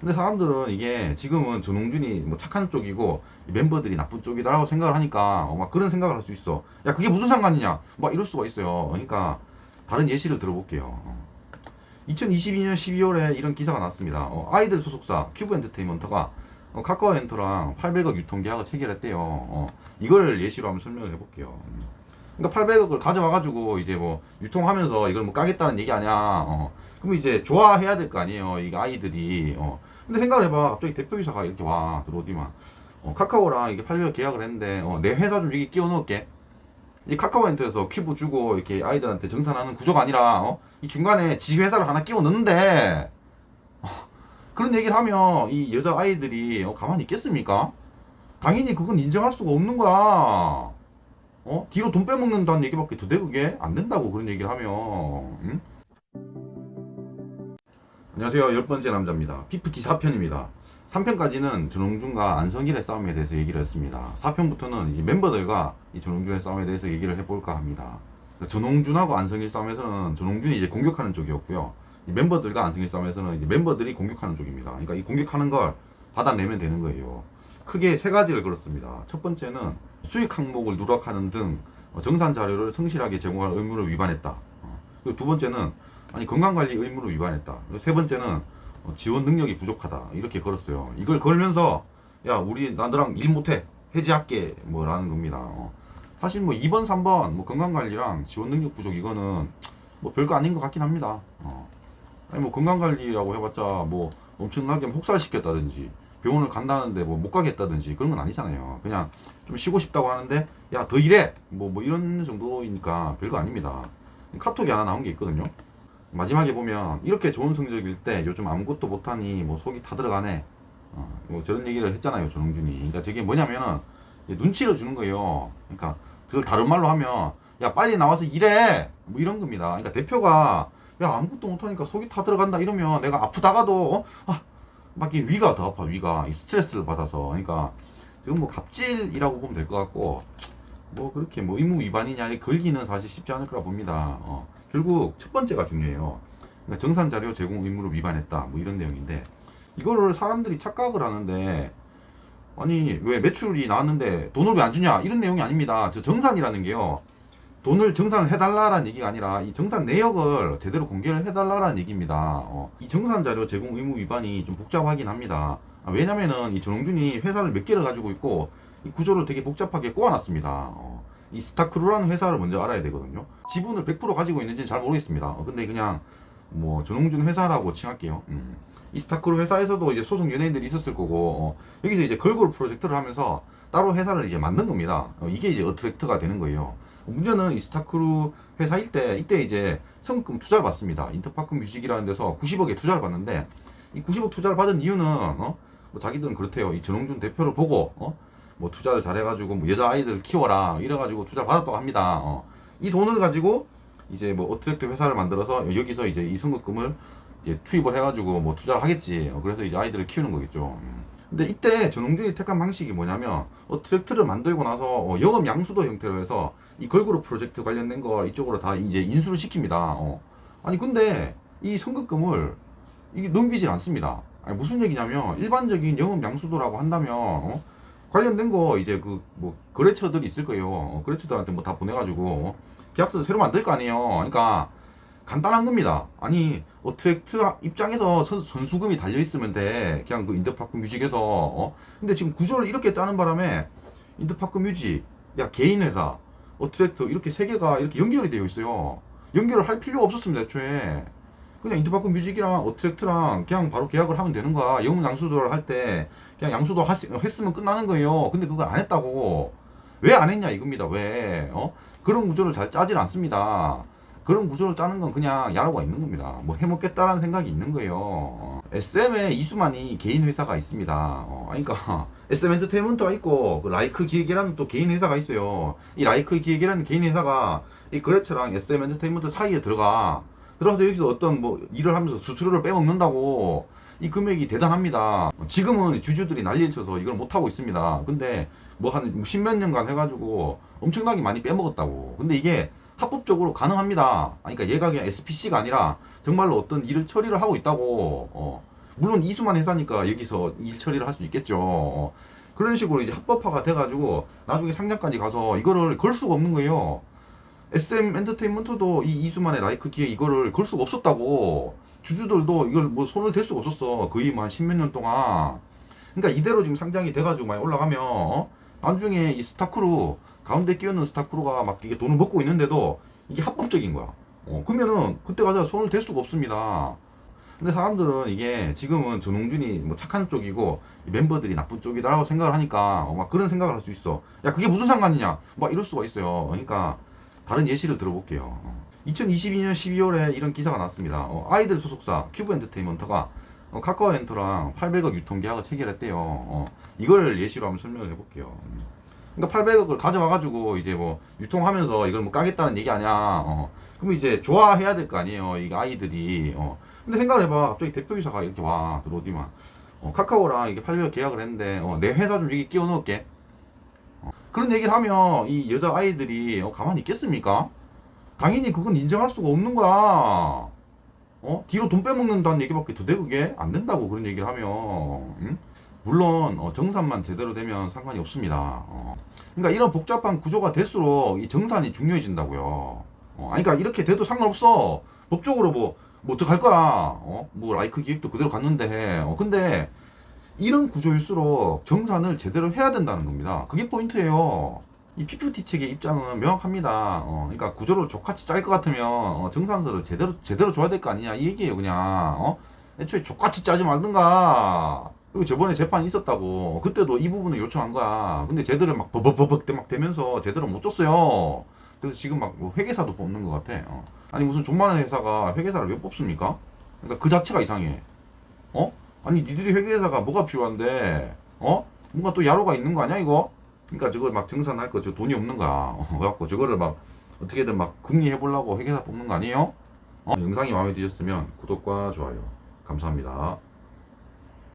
근데 사람들은 이게 지금은 전홍준이 뭐 착한 쪽이고 이 멤버들이 나쁜 쪽이다라고 생각을 하니까 막 그런 생각을 할 수 있어. 야, 그게 무슨 상관이냐? 막 이럴 수가 있어요. 그러니까 다른 예시를 들어볼게요. 2022년 12월에 이런 기사가 났습니다. 아이들 소속사 큐브 엔터테인먼트가 카카오 엔터랑 800억 유통계약을 체결했대요. 이걸 예시로 한번 설명을 해볼게요. 그러니까 800억을 가져와가지고 이제 뭐 유통하면서 이걸 뭐 까겠다는 얘기 아니야. 그럼 이제 좋아해야 될 거 아니에요. 이게 아이들이. 근데 생각을 해봐. 갑자기 대표이사가 이렇게 와 들어오더만. 카카오랑 이게 800억 계약을 했는데 내 회사 좀 여기 끼워 넣을게. 이 카카오엔터에서 큐브 주고 이렇게 아이들한테 정산하는 구조가 아니라 이 중간에 지 회사를 하나 끼워 넣는데 그런 얘기를 하면 이 여자 아이들이 가만히 있겠습니까? 당연히 그건 인정할 수가 없는 거야. 뒤로 돈 빼먹는다는 얘기밖에 더 돼, 그게? 안 된다고, 그런 얘기를 하면. 응? 안녕하세요. 10번째 남자입니다. 피프티 4편입니다. 3편까지는 전홍준과 안성일의 싸움에 대해서 얘기를 했습니다. 4편부터는 이제 멤버들과 이 전홍준의 싸움에 대해서 얘기를 해볼까 합니다. 전홍준하고 안성일 싸움에서는 전홍준이 이제 공격하는 쪽이었고요. 이 멤버들과 안성일 싸움에서는 이제 멤버들이 공격하는 쪽입니다. 그러니까 이 공격하는 걸 받아내면 되는 거예요. 크게 세 가지를 걸었습니다. 첫 번째는 수익 항목을 누락하는 등 정산 자료를 성실하게 제공할 의무를 위반했다. 그리고 두 번째는 건강관리 의무를 위반했다. 그리고 세 번째는 지원 능력이 부족하다. 이렇게 걸었어요. 이걸 걸면서 야, 우리 나랑 일 못해, 해지할게, 뭐라는 겁니다. 사실 뭐 2번 3번 뭐 건강관리랑 지원 능력 부족 이거는 뭐 별거 아닌 것 같긴 합니다. 아니 뭐 건강관리라고 해봤자 뭐 엄청나게 혹살시켰다든지 병원을 간다는데 뭐 못 가겠다든지 그런 건 아니잖아요. 그냥 좀 쉬고 싶다고 하는데 야, 더 일해, 뭐 이런 정도이니까 별거 아닙니다. 카톡이 하나 나온 게 있거든요. 마지막에 보면 이렇게 좋은 성적일 때 요즘 아무것도 못하니 뭐 속이 타 들어가네, 뭐 저런 얘기를 했잖아요, 전홍준이. 그러니까 저게 뭐냐면은 눈치를 주는 거예요. 그러니까 그걸 다른 말로 하면 야, 빨리 나와서 일해, 뭐 이런 겁니다. 그러니까 대표가 야, 아무것도 못하니까 속이 타 들어간다 이러면 내가 아프다가도 막 이 위가 더 아파, 위가 이 스트레스를 받아서. 그러니까 지금 뭐 갑질이라고 보면 될 것 같고 뭐 그렇게 뭐 의무 위반이냐 걸기는 사실 쉽지 않을 거라 봅니다. 결국 첫 번째가 중요해요. 그러니까 정산 자료 제공 의무를 위반했다, 뭐 이런 내용인데 이거를 사람들이 착각을 하는데 아니 왜 매출이 나왔는데 돈을 왜 안 주냐 이런 내용이 아닙니다. 저 정산이라는 게요, 돈을 정산을 해달라라는 얘기가 아니라 이 정산 내역을 제대로 공개를 해달라라는 얘기입니다. 이 정산 자료 제공 의무 위반이 좀 복잡하긴 합니다. 왜냐면은 이 전홍준이 회사를 몇 개를 가지고 있고 이 구조를 되게 복잡하게 꼬아놨습니다. 이 스타크루라는 회사를 먼저 알아야 되거든요. 지분을 100% 가지고 있는지는 잘 모르겠습니다. 근데 그냥 뭐 전홍준 회사라고 칭할게요. 이 스타크루 회사에서도 이제 소속 연예인들이 있었을 거고 여기서 이제 걸그룹 프로젝트를 하면서 따로 회사를 이제 만든 겁니다. 이게 이제 어트랙트가 되는 거예요. 문제는 이 스타크루 회사일 때 이때 이제 성금 투자를 받습니다. 인터파크 뮤직이라는 데서 90억의 투자를 받는데 이 90억 투자를 받은 이유는 뭐 자기들은 그렇대요. 이 전홍준 대표를 보고 뭐 투자를 잘해가지고 뭐 여자 아이들 키워라 이래가지고 투자 받았다고 합니다. 이 돈을 가지고 이제 뭐 어트랙트 회사를 만들어서 여기서 이제 이 선급금을 이제 투입을 해가지고 뭐 투자를 하겠지. 그래서 이제 아이들을 키우는 거겠죠. 근데 이때 전홍준이 택한 방식이 뭐냐면 어트랙트를 만들고 나서 영업 양수도 형태로 해서 이 걸그룹 프로젝트 관련된 거 이쪽으로 다 이제 인수를 시킵니다. 아니 근데 이 선급금을 이게 넘기질 않습니다. 아니, 무슨 얘기냐면 일반적인 영업 양수도라고 한다면 관련된 거 이제 그 뭐 거래처들이 있을 거예요. 거래처들한테 뭐 다 보내가지고 계약서를 새로 만들 거 아니에요. 그러니까 간단한 겁니다. 아니 어트랙트 입장에서 선수금이 달려 있으면 돼. 그냥 그 인더파크 뮤직에서 근데 지금 구조를 이렇게 짜는 바람에 인더파크 뮤직, 야 개인 회사, 어트랙트 이렇게 세 개가 이렇게 연결이 되어 있어요. 연결을 할 필요가 없었습니다, 애초에. 그냥 인터파크 뮤직이랑 어트랙트랑 그냥 바로 계약을 하면 되는 거야. 영업 양수도를 할 때 그냥 양수도 했으면 끝나는 거예요. 근데 그걸 안 했다고. 왜 안 했냐 이겁니다. 왜? 그런 구조를 잘 짜질 않습니다. 그런 구조를 짜는 건 그냥 야로가 있는 겁니다. 뭐 해먹겠다라는 생각이 있는 거예요. SM에 이수만이 개인 회사가 있습니다. 그러니까 SM 엔터테인먼트가 있고 그 라이크 기획이라는 또 개인 회사가 있어요. 이 라이크 기획이라는 개인 회사가 이 거래처랑 SM 엔터테인먼트 사이에 들어가서 여기서 어떤 뭐 일을 하면서 수수료를 빼먹는다고. 이 금액이 대단합니다. 지금은 주주들이 난리를 쳐서 이걸 못하고 있습니다. 근데 뭐 한 십몇 년간 해가지고 엄청나게 많이 빼먹었다고. 근데 이게 합법적으로 가능합니다. 그러니까 얘가 그냥 SPC가 아니라 정말로 어떤 일을 처리를 하고 있다고. 물론 이수만 회사니까 여기서 일 처리를 할 수 있겠죠. 그런 식으로 이제 합법화가 돼가지고 나중에 상장까지 가서 이거를 걸 수가 없는 거예요. SM 엔터테인먼트도 이 이수만의 라이크 기획 이거를 걸 수가 없었다고. 주주들도 이걸 뭐 손을 댈 수가 없었어. 거의 뭐 한 십몇 년 동안. 그러니까 이대로 지금 상장이 돼가지고 많이 올라가면 나중에 이 스타크루 가운데 끼어있는 스타크루가 막 이게 돈을 먹고 있는데도 이게 합법적인 거야. 그러면은 그때 가서 손을 댈 수가 없습니다. 근데 사람들은 이게 지금은 전홍준이 뭐 착한 쪽이고 멤버들이 나쁜 쪽이다라고 생각을 하니까 막 그런 생각을 할 수 있어. 야 그게 무슨 상관이냐 막 이럴 수가 있어요. 그러니까 다른 예시를 들어볼게요. 2022년 12월에 이런 기사가 났습니다. 아이들 소속사 큐브 엔터테인먼트가 카카오 엔터랑 800억 유통계약을 체결했대요. 이걸 예시로 한번 설명을 해볼게요. 그러니까 800억을 가져와가지고 이제 뭐 유통하면서 이걸 뭐 까겠다는 얘기 아니야. 그러면 이제 좋아해야 될 거 아니에요. 이 아이들이. 근데 생각을 해봐. 갑자기 대표이사가 이렇게 와 들어오지만 카카오랑 이게 800억 계약을 했는데 내 회사 좀 여기 끼워 넣을게. 그런 얘기를 하면 이 여자 아이들이 가만히 있겠습니까? 당연히 그건 인정할 수가 없는 거야. 뒤로 돈 빼먹는다는 얘기밖에 더 돼. 그게 안 된다고 그런 얘기를 하면. 응? 물론 정산만 제대로 되면 상관이 없습니다. 그러니까 이런 복잡한 구조가 될수록 이 정산이 중요해진다고요. 아니 그러니까 이렇게 돼도 상관없어. 법적으로 뭐 어떡할 거야. 뭐 라이크 기획도 그대로 갔는데. 근데 이런 구조일수록 정산을 제대로 해야 된다는 겁니다. 그게 포인트예요. 이 PPT 측의 입장은 명확합니다. 그러니까 구조를 족같이 짤 것 같으면 정산서를 제대로 줘야 될 거 아니냐 이 얘기예요. 그냥 애초에 족같이 짜지 말든가. 그리고 저번에 재판이 있었다고. 그때도 이 부분을 요청한 거야. 근데 제대로 막 버벅버벅 막 되면서 제대로 못 줬어요. 그래서 지금 막뭐 회계사도 뽑는 것 같아. 아니 무슨 존만한 회사가 회계사를 왜 뽑습니까? 그러니까 그 자체가 이상해. 아니 니들이 회계사가 뭐가 필요한데 뭔가 또 야로가 있는 거 아니야 이거? 그러니까 저거 막 정산할 거 저 돈이 없는 거야. 그래갖고 저거를 막 어떻게든 막 궁리해 보려고 회계사 뽑는 거 아니에요? 영상이 마음에 드셨으면 구독과 좋아요 감사합니다.